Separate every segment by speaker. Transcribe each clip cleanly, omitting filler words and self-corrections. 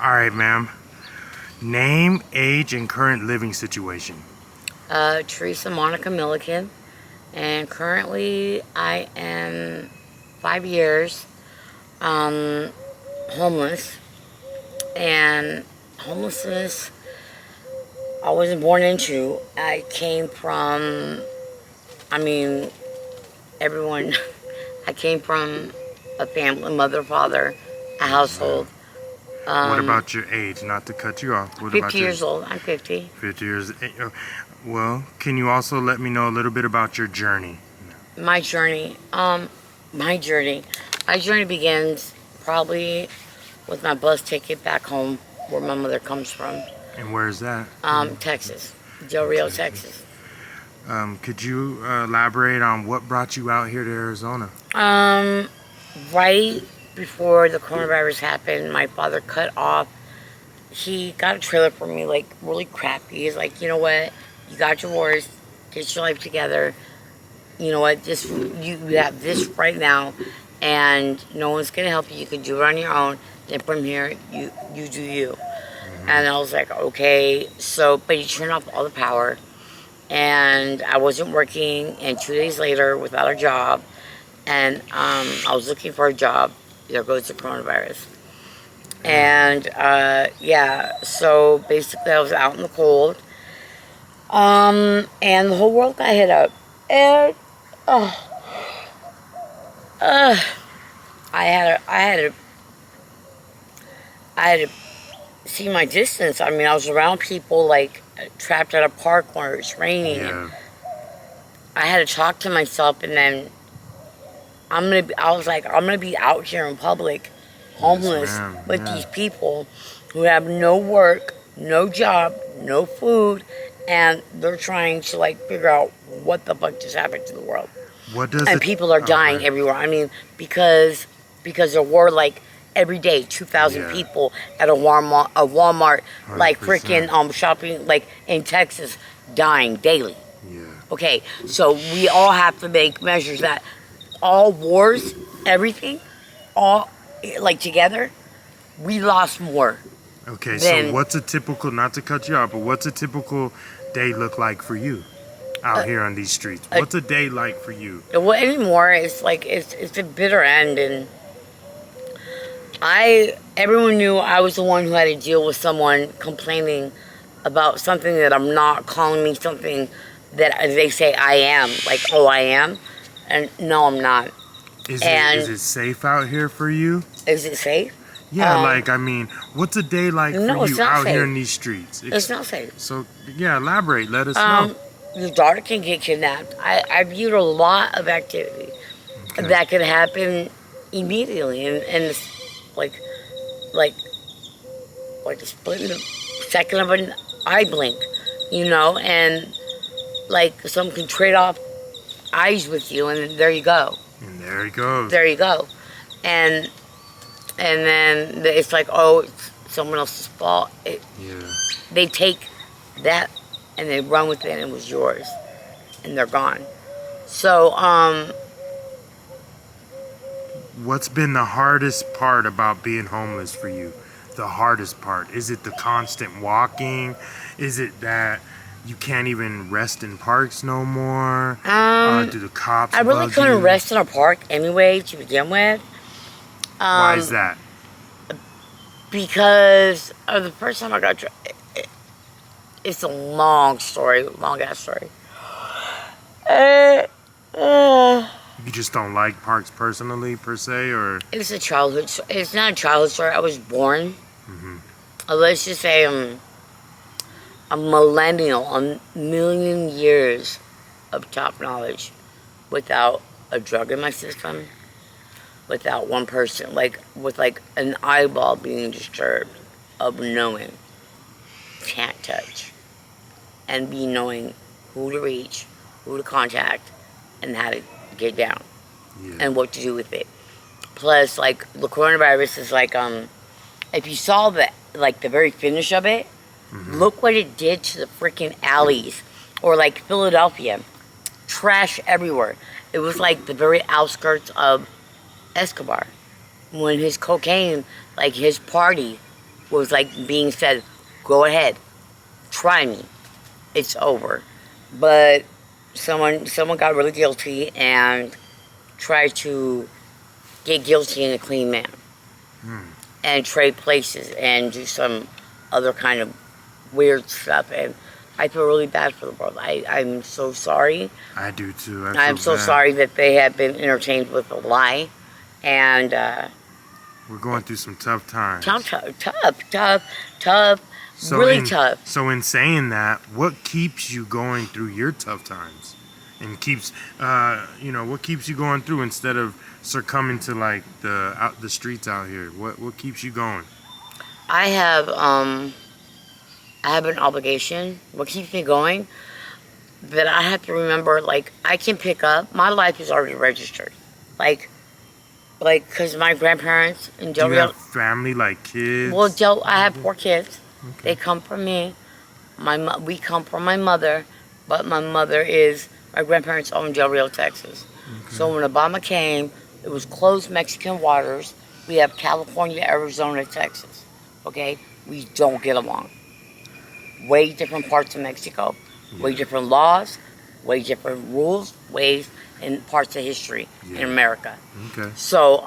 Speaker 1: All right, ma'am. Name, age, and current living situation.
Speaker 2: Teresa Monica Milliken, and currently I am 5 years homeless. And homelessness, I wasn't born into. I came from, I mean, everyone. I came from a family, mother, father, a household.
Speaker 1: What about your age? Not to cut you off. What
Speaker 2: 50
Speaker 1: about
Speaker 2: years old. I'm 50.
Speaker 1: 50 years? Well, can you also let me know a little bit about your journey?
Speaker 2: My journey. My journey begins probably with my bus ticket back home, where my mother comes from.
Speaker 1: And where is that?
Speaker 2: Texas, Del Rio, Texas.
Speaker 1: Could you elaborate on what brought you out here to Arizona?
Speaker 2: Right before the coronavirus happened, my father cut off. He got a trailer for me, like really crappy. He's like, you know what? You got divorced. Get your life together. You know what? This you have this right now, and no one's gonna help you. You can do it on your own. Then from here, you do you. And I was like, okay. So, but he turned off all the power, and I wasn't working. And 2 days later, without a job, and I was looking for a job. There goes the coronavirus. And yeah, so basically I was out in the cold, and the whole world got hit up, and I had to see my distance. I mean, I was around people like trapped at a park where it's raining.
Speaker 1: Yeah.
Speaker 2: And I had to talk to myself, and then I was like, I'm gonna be out here in public, homeless,
Speaker 1: Yes,
Speaker 2: with these people who have no work, no job, no food, and they're trying to like figure out what the fuck just happened to the world.
Speaker 1: What does
Speaker 2: And people are dying everywhere. I mean, because there were like every day 2,000 people at a Walmart, like
Speaker 1: 100%.
Speaker 2: freaking shopping, like in Texas, dying daily.
Speaker 1: Yeah.
Speaker 2: Okay, so we all have to make measures that all wars, everything, all like together, we lost more.
Speaker 1: Okay, so what's a typical, not to cut you off, but what's a typical day look like for you out here on these streets? What's a day like for you?
Speaker 2: Well, anymore, it's like, it's a bitter end, and everyone knew I was the one who had to deal with someone complaining about something that I'm not, calling me something that they say I am, like, oh, I am, and no, I'm not.
Speaker 1: Is it safe out here for you?
Speaker 2: Is it safe?
Speaker 1: Yeah, like, I mean, what's a day like for you out
Speaker 2: safe.
Speaker 1: here in these streets?
Speaker 2: It's not safe.
Speaker 1: So, yeah, elaborate. Let us know.
Speaker 2: Your daughter can get kidnapped. I viewed a lot of activity that could happen immediately, and it's like a split in the second of an eye blink, you know, and like someone can trade off eyes with you, and there you go.
Speaker 1: And there he goes.
Speaker 2: There you go. And then it's like, oh, it's someone else's fault. They take that and they run with it, and it was yours, and they're gone. So,
Speaker 1: what's been the hardest part about being homeless for you? The hardest part? Is it the constant walking? Is it that you can't even rest in parks no more? Do the cops
Speaker 2: I really couldn't rest in a park anyway to begin with.
Speaker 1: Why is that?
Speaker 2: Because the first time I got it's a long story, long ass story. You
Speaker 1: just don't like parks personally, per se, or?
Speaker 2: It's a childhood. It's not a childhood story. I was born. Let's just say a millennial, a million years of top knowledge, without a drug in my system, without one person, like with like an eyeball being disturbed, of knowing, can't touch, and be knowing who to reach, who to contact, and how to get down, and what to do with it. Plus, like, the coronavirus is like, if you saw the very finish of it, look what it did to the freaking alleys, or like Philadelphia, trash everywhere. It was like the very outskirts of Escobar, when his cocaine, like his party, was like being said, go ahead, try me, it's over. But someone got really guilty and tried to get guilty in a clean man and trade places and do some other kind of weird stuff. And I feel really bad for the world. I'm so sorry.
Speaker 1: I do too.
Speaker 2: I'm so sorry that they have been entertained with a lie. And
Speaker 1: we're going through some tough times.
Speaker 2: Tough.
Speaker 1: So
Speaker 2: really tough.
Speaker 1: So in saying that, what keeps you going through your tough times? And keeps, what keeps you going through instead of succumbing to like the streets out here? What keeps you going?
Speaker 2: I have an obligation. What keeps me going? That I have to remember, like, I can pick up. My life is already registered. Like, because my grandparents in Del
Speaker 1: Do you
Speaker 2: Rio.
Speaker 1: have family, like kids?
Speaker 2: Well, I have 4 kids.
Speaker 1: Okay.
Speaker 2: They come from me. We come from my mother, but my grandparents own Del Rio, Texas.
Speaker 1: Okay.
Speaker 2: So when Obama came, it was closed Mexican waters. We have California, Arizona, Texas. Okay? We don't get along. Way different parts of Mexico. Way different laws. Way different rules. Ways and parts of history in America.
Speaker 1: Okay.
Speaker 2: So,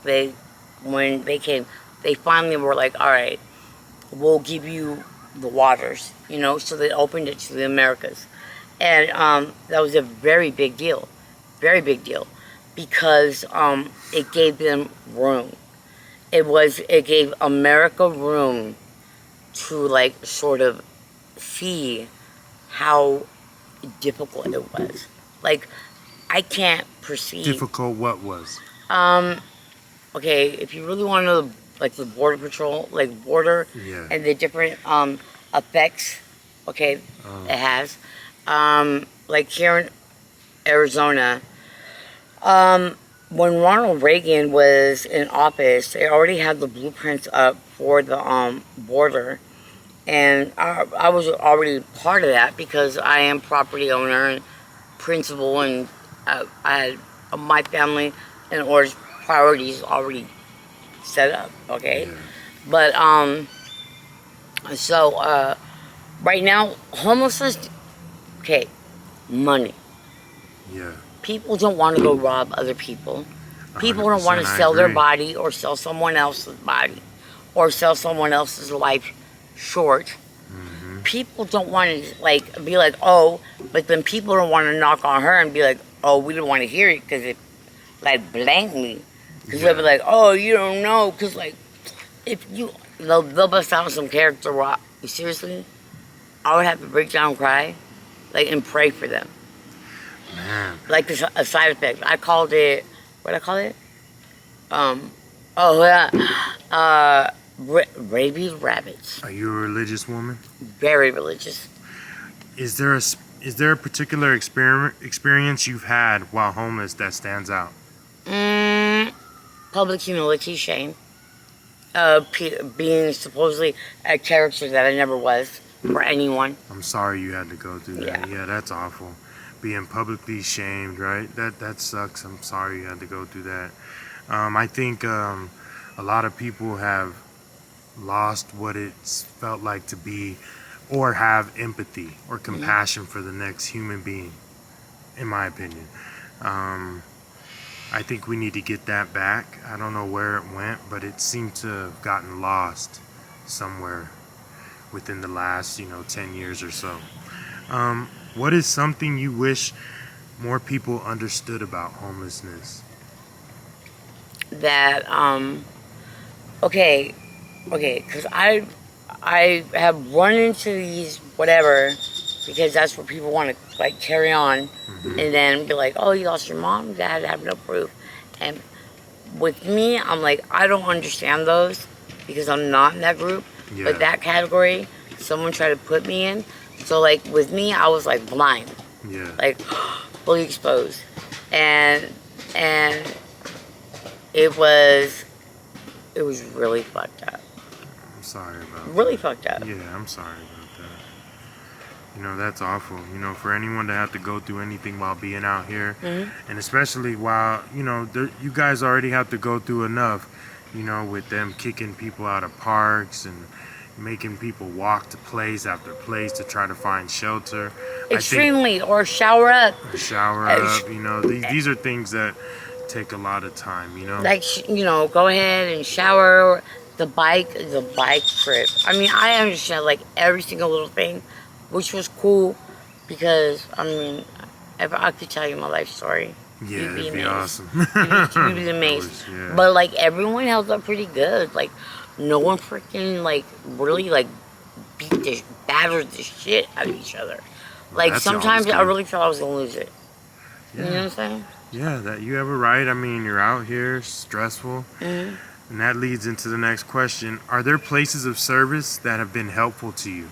Speaker 2: they, when they came, they finally were like, all right, we'll give you the waters, so they opened it to the Americas. And that was a very big deal, because it gave them room. It gave America room to like sort of see how difficult it was. Like, I can't perceive.
Speaker 1: Difficult what was?
Speaker 2: Okay, if you really want to know, like, the border patrol, like border and the different effects, okay, it has. Like here in Arizona, when Ronald Reagan was in office, they already had the blueprints up for the border. And I was already part of that because I am property owner and principal, and I had my family and order's priorities already set up, okay? Yeah. But, right now, homelessness, okay, money.
Speaker 1: Yeah.
Speaker 2: People don't want to go rob other people. People don't want to sell their body or sell someone else's body or sell someone else's life short. Mm-hmm. People don't want to be like, oh, but then people don't want to knock on her and be like, oh, we don't want to hear it because it, like, blankly. Because they'll be like, oh, you don't know. Because, like, if you, they'll bust out some character rock. Seriously? I would have to break down and cry, like, and pray for them.
Speaker 1: Man.
Speaker 2: Like a side effect. I called it, what did I call it? Rabies rabbits.
Speaker 1: Are you a religious woman?
Speaker 2: Very religious.
Speaker 1: Is there a particular experience you've had while homeless that stands out?
Speaker 2: Public humility, shame. Being supposedly a character that I never was for anyone.
Speaker 1: I'm sorry you had to go through that. Yeah, that's awful. Being publicly shamed, right? That sucks. I'm sorry you had to go through that. I think a lot of people have lost what it's felt like to be, or have empathy or compassion for the next human being, in my opinion. I think we need to get that back. I don't know where it went, but it seemed to have gotten lost somewhere within the last, 10 years or so. What is something you wish more people understood about homelessness?
Speaker 2: That, because I have run into these whatever, because that's what people want to, like, carry on, and then be like, oh, you lost your mom, dad, have no proof. And with me, I'm like, I don't understand those, because I'm not in that group, but that category, someone tried to put me in. So, like, with me, I was, like, blind.
Speaker 1: Yeah.
Speaker 2: Like, fully exposed. And it was really fucked up.
Speaker 1: I'm sorry about that.
Speaker 2: Really fucked up.
Speaker 1: Yeah, I'm sorry about You know, that's awful. You know, for anyone to have to go through anything while being out here,
Speaker 2: Mhm.
Speaker 1: and especially while, you know, you guys already have to go through enough, you know, with them kicking people out of parks and making people walk to place after place to try to find shelter. I think
Speaker 2: Extremely, or shower up.
Speaker 1: shower
Speaker 2: Uh, sh-
Speaker 1: up, you know, these are things that take a lot of time, you know.
Speaker 2: like go ahead and shower. The bike trip. I mean, I understand like every single little thing, which was cool, because I mean, if I could tell you my life story,
Speaker 1: Yeah,
Speaker 2: you'd be
Speaker 1: it'd be
Speaker 2: amazed.
Speaker 1: awesome.
Speaker 2: You'd be
Speaker 1: I
Speaker 2: amazed.
Speaker 1: wish, yeah.
Speaker 2: But like everyone held up pretty good. Like no one freaking like really like battered the shit out of each other. Like
Speaker 1: That's always
Speaker 2: sometimes I
Speaker 1: good.
Speaker 2: really thought I was gonna lose it. You know what
Speaker 1: Yeah,
Speaker 2: I'm saying?
Speaker 1: yeah, that you have a right. I mean, you're out here, stressful.
Speaker 2: Hmm.
Speaker 1: And that leads into the next question. Are there places of service that have been helpful to you?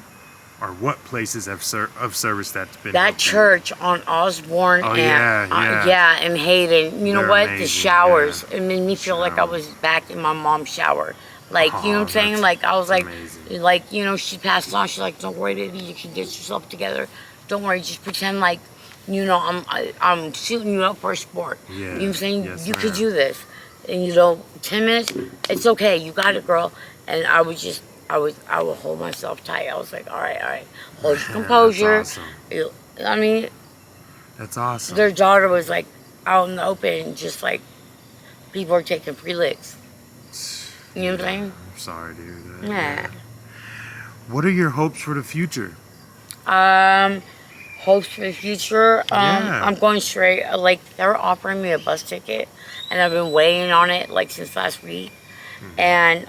Speaker 1: Or what places of service that's been
Speaker 2: That
Speaker 1: helpful to you?
Speaker 2: church on Osborne
Speaker 1: Oh,
Speaker 2: and
Speaker 1: yeah.
Speaker 2: yeah, and Hayden. You know
Speaker 1: They're
Speaker 2: what? The
Speaker 1: amazing,
Speaker 2: showers.
Speaker 1: yeah.
Speaker 2: It made me feel like I
Speaker 1: Showers.
Speaker 2: was back in my mom's shower. Like, you know what I'm saying?
Speaker 1: That's
Speaker 2: Like I was
Speaker 1: amazing.
Speaker 2: like, she passed on. She's like, don't worry, baby, you can get yourself together. Don't worry, just pretend like, I'm shooting you up for a sport.
Speaker 1: Yeah.
Speaker 2: You know what I'm saying?
Speaker 1: Yes,
Speaker 2: You could
Speaker 1: ma'am.
Speaker 2: do this. And 10 minutes, it's okay. You got it, girl. And I would hold myself tight. I was like, all right, hold your composure.
Speaker 1: That's awesome.
Speaker 2: I mean,
Speaker 1: That's awesome.
Speaker 2: their daughter was like out in the open, just like people are taking free licks. You know what I'm saying?
Speaker 1: I'm sorry to hear that.
Speaker 2: Yeah.
Speaker 1: What are your hopes for the future?
Speaker 2: Hopes for the future.
Speaker 1: Yeah.
Speaker 2: I'm going straight. Like they're offering me a bus ticket, and I've been waiting on it like since last week. And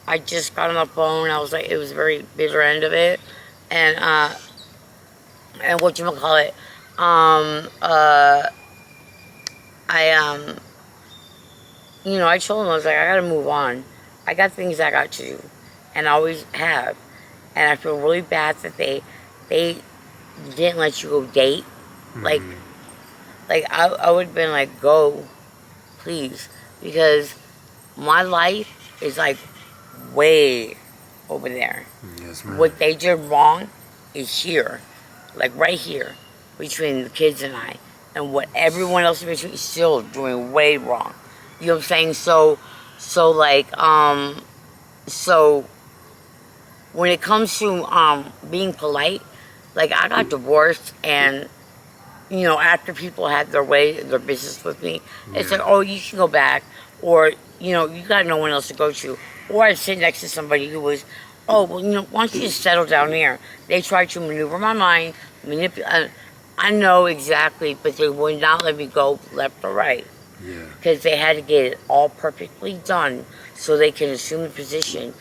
Speaker 2: I just got on the phone. I was like, it was the very bitter end of it, and what you call it? I I told him I was like, I gotta move on. I got things I got to do, and I always have. And I feel really bad that they didn't let you go date. Like,
Speaker 1: Mhm.
Speaker 2: I would have been like, go, please, because my life is like way over there.
Speaker 1: Yes, ma'am.
Speaker 2: What they did wrong is here, like right here, between the kids and I, and what everyone else in between is still doing way wrong. You know what I'm saying? So when it comes to being polite, like I got divorced, and after people had their business with me, it's
Speaker 1: Yeah.
Speaker 2: like, oh, you can go back, or you got no one else to go to, or I'd sit next to somebody who was, oh, well, why don't you just settle down here? They tried to maneuver my mind, manipulate. I know exactly, but they would not let me go left or right,
Speaker 1: Yeah.
Speaker 2: because they had to get it all perfectly done so they can assume the position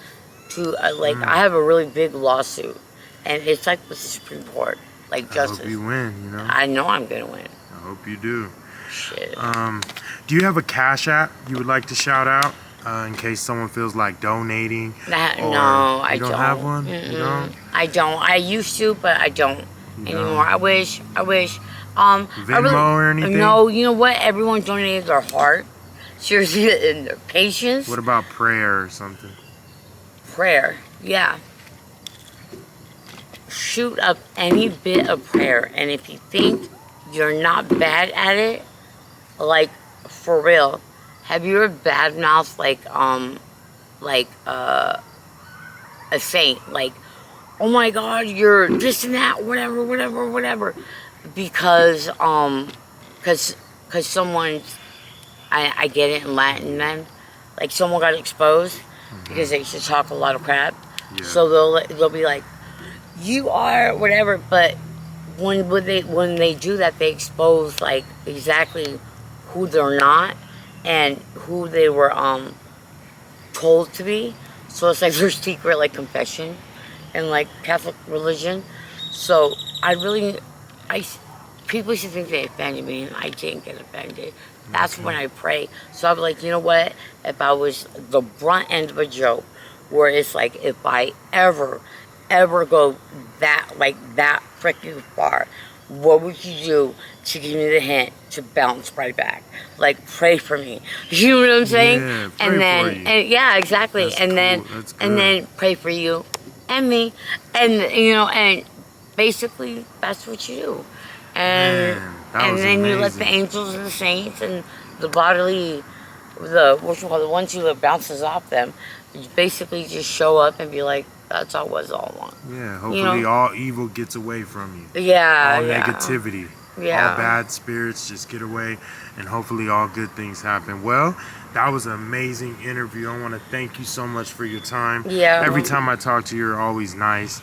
Speaker 2: to I have a really big lawsuit, and it's like with the Supreme Court, like
Speaker 1: I
Speaker 2: justice.
Speaker 1: hope you win, you know.
Speaker 2: I know I'm gonna win.
Speaker 1: I hope you do.
Speaker 2: Shit.
Speaker 1: Do you have a Cash App you would like to shout out in case someone feels like donating? Or
Speaker 2: No, I
Speaker 1: you don't have one? You
Speaker 2: Mm-mm.
Speaker 1: don't?
Speaker 2: I don't. I used to, but I don't
Speaker 1: You
Speaker 2: anymore.
Speaker 1: don't?
Speaker 2: I wish.
Speaker 1: Venmo or anything?
Speaker 2: No, you know what? Everyone donated their heart, seriously, and their patience.
Speaker 1: What about prayer or something?
Speaker 2: Prayer, yeah. Shoot up any bit of prayer, and if you think you're not bad at it, like for real, have you ever badmouthed a saint, like, oh my God, you're this and that, whatever, because someone, I get it in Latin, then, like someone got exposed because they used to talk a lot of crap,
Speaker 1: Yeah.
Speaker 2: so they'll be like, you are whatever, but when they do that, they expose like exactly who they're not and who they were told to be. So it's like their secret like confession and like Catholic religion. So people should think they offended me, and I didn't get offended. That's when I pray. So I'm like, you know what? If I was the brunt end of a joke, where it's like, if I ever go that freaking far, what would you do to give me the hint to bounce right back? Like, pray for me. You know what I'm saying?
Speaker 1: Yeah, pray
Speaker 2: and then,
Speaker 1: for you.
Speaker 2: and yeah, exactly.
Speaker 1: That's
Speaker 2: and
Speaker 1: cool.
Speaker 2: then,
Speaker 1: That's
Speaker 2: and
Speaker 1: good.
Speaker 2: then pray for you and me, and basically that's what you do. And
Speaker 1: Man, that
Speaker 2: and
Speaker 1: was
Speaker 2: then you let the
Speaker 1: amazing.
Speaker 2: angels and the saints and the bodily, the ones who bounces off them, you basically just show up and be like, that's all it was all along.
Speaker 1: Yeah,
Speaker 2: You
Speaker 1: hopefully
Speaker 2: know?
Speaker 1: all evil gets away from you.
Speaker 2: Yeah,
Speaker 1: All
Speaker 2: yeah,
Speaker 1: negativity, all
Speaker 2: yeah.
Speaker 1: bad spirits just get away, and hopefully all good things happen. Well, that was an amazing interview. I want to thank you so much for your time. Every
Speaker 2: Yeah.
Speaker 1: time I talk to you, you're always nice.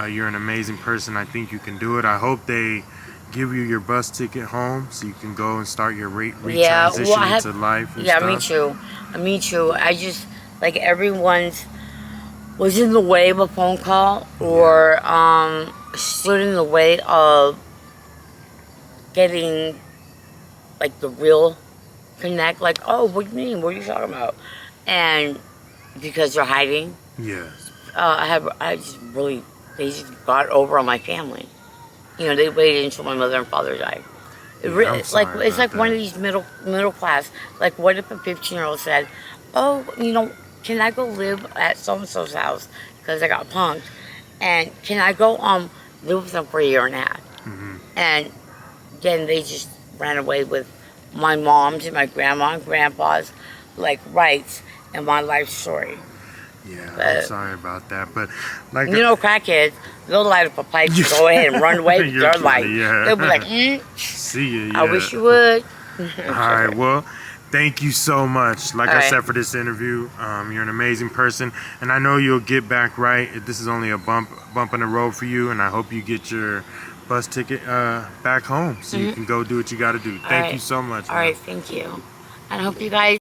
Speaker 1: You're an amazing person. I think you can do it. I hope they give you your bus ticket home so you can go and start your
Speaker 2: Yeah, well, I
Speaker 1: retransition
Speaker 2: have.
Speaker 1: into life and
Speaker 2: Yeah, me
Speaker 1: stuff.
Speaker 2: too. Me too. I just like everyone's was in the way of a phone call
Speaker 1: Yeah,
Speaker 2: or stood in the way of getting like the real connect. Like, oh, what do you mean? What are you talking about? And because they're hiding,
Speaker 1: yeah,
Speaker 2: I just really they just got over on my family. You know, they waited until my mother and father died.
Speaker 1: yeah. I'm
Speaker 2: Like
Speaker 1: sorry
Speaker 2: it's
Speaker 1: about
Speaker 2: like one of
Speaker 1: that.
Speaker 2: these middle class. Like, what if a 15-year-old said, "Oh, can I go live at so and so's house because I got punked, and can I go live with them for a year and a half?"
Speaker 1: Hmm.
Speaker 2: And then they just ran away with my mom's and my grandma and grandpa's like rights and my life story.
Speaker 1: Yeah, I'm
Speaker 2: But
Speaker 1: sorry about that. But like,
Speaker 2: crackheads, they'll light up a pipe and go ahead and run away with
Speaker 1: you're
Speaker 2: their
Speaker 1: funny.
Speaker 2: life. They'll be like,
Speaker 1: Yeah. See ya.
Speaker 2: I wish
Speaker 1: Yeah.
Speaker 2: you would.
Speaker 1: All right. Well, thank you so much. Like
Speaker 2: All
Speaker 1: I
Speaker 2: right.
Speaker 1: said for this interview, you're an amazing person, and I know you'll get back right. This is only a bump in the road for you, and I hope you get your bus ticket back home so you can go do what you got to do.
Speaker 2: All
Speaker 1: Thank you
Speaker 2: right.
Speaker 1: so much,
Speaker 2: All
Speaker 1: man.
Speaker 2: right. Thank you. And I hope you guys.